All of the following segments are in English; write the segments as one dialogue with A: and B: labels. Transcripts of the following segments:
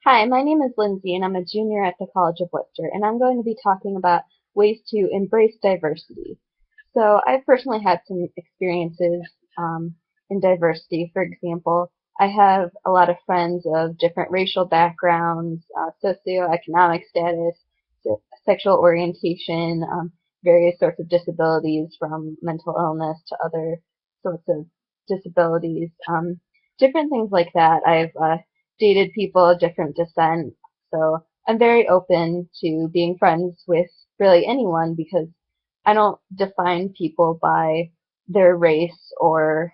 A: Hi, my name is Lindsay, and I'm a junior at the College of Worcester, and I'm going to be talking about ways to embrace diversity. So I've personally had some experiences in diversity. For example, I have a lot of friends of different racial backgrounds, socioeconomic status, sexual orientation, various sorts of disabilities from mental illness to other sorts of disabilities, different things like that. I've dated people of different descent, so I'm very open to being friends with really anyone because I don't define people by their race or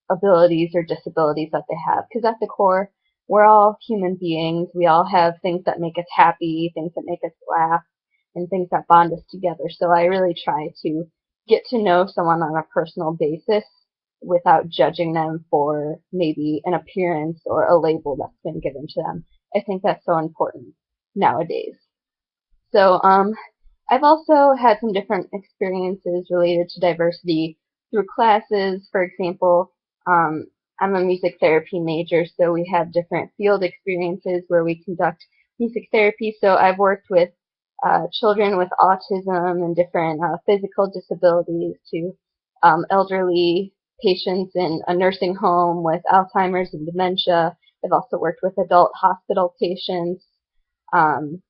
A: abilities or disabilities that they have. Because at the core, we're all human beings. We all have things that make us happy, things that make us laugh, and things that bond us together. So I really try to get to know someone on a personal basis without judging them for maybe an appearance or a label that's been given to them. I think that's so important nowadays. So I've also had some different experiences related to diversity through classes. For example, um, I'm a music therapy major, so we have different field experiences where we conduct music therapy. So I've worked with children with autism and different physical disabilities to elderly patients in a nursing home with Alzheimer's and dementia. I've also worked with adult hospital patients. Um,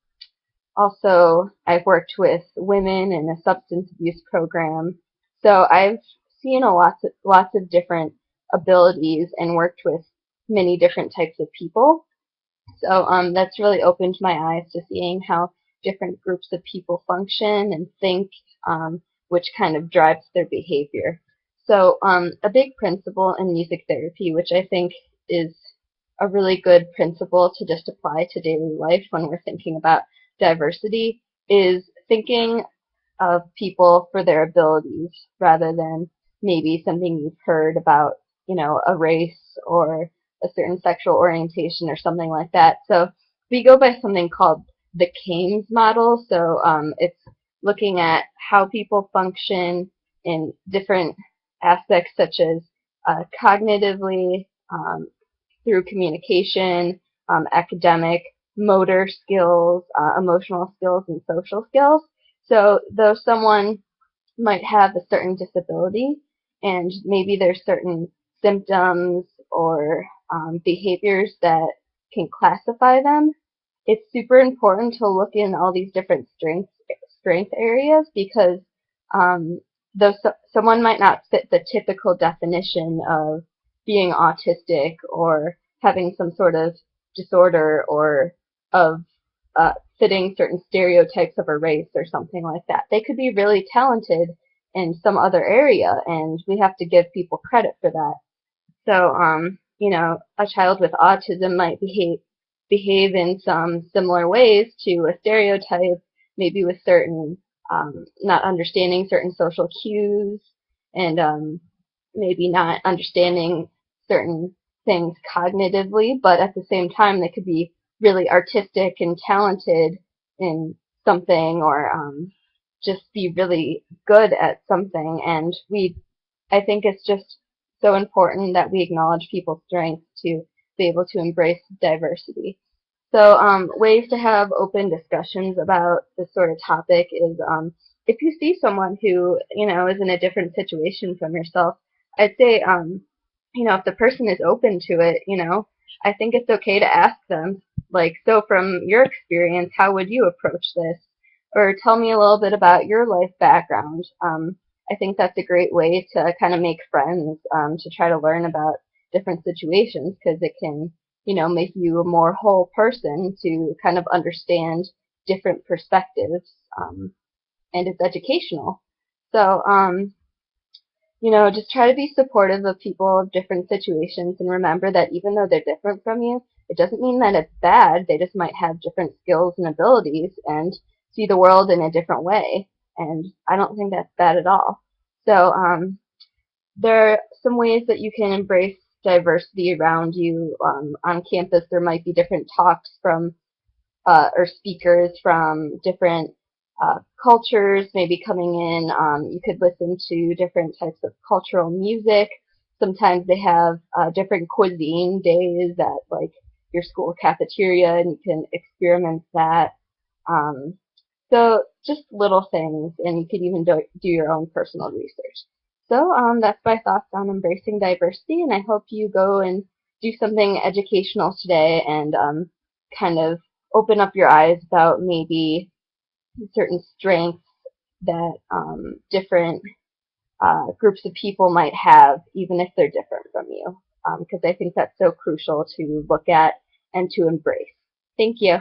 A: Also, I've worked with women in a substance abuse program. So I've seen lots of different abilities and worked with many different types of people. So that's really opened my eyes to seeing how different groups of people function and think, which kind of drives their behavior. So a big principle in music therapy, which I think is a really good principle to just apply to daily life when we're thinking about diversity, is thinking of people for their abilities rather than maybe something you've heard about, a race or a certain sexual orientation or something like that. So we go by something called the Keynes model. So it's looking at how people function in different aspects such as cognitively, through communication, academic, motor skills, emotional skills, and social skills. So though someone might have a certain disability and maybe there's certain symptoms or behaviors that can classify them, it's super important to look in all these different strength areas because though someone might not fit the typical definition of being autistic or having some sort of disorder or of fitting certain stereotypes of a race or something like that. They could be really talented in some other area, and we have to give people credit for that. So, a child with autism might behave in some similar ways to a stereotype, maybe with certain not understanding certain social cues and maybe not understanding certain things cognitively, but at the same time they could be really artistic and talented in something or just be really good at something. And I think it's just so important that we acknowledge people's strengths to be able to embrace diversity. So ways to have open discussions about this sort of topic is if you see someone who, is in a different situation from yourself, I'd say, if the person is open to it, I think it's okay to ask them, like, so from your experience, how would you approach this? Or tell me a little bit about your life background. I think that's a great way to kind of make friends, to try to learn about different situations because it can, make you a more whole person to kind of understand different perspectives, and it's educational. So, just try to be supportive of people of different situations and remember that even though they're different from you, it doesn't mean that it's bad. They just might have different skills and abilities and see the world in a different way. And I don't think that's bad at all. So, there are some ways that you can embrace diversity around you. On campus, there might be different talks from or speakers from different cultures maybe coming in. You could listen to different types of cultural music. Sometimes they have different cuisine days at like your school cafeteria, and you can experiment that. Um, so just little things, and you could even do your own personal research. So that's my thoughts on embracing diversity, and I hope you go and do something educational today and kind of open up your eyes about maybe certain strengths that different groups of people might have, even if they're different from you. Because I think that's so crucial to look at and to embrace. Thank you.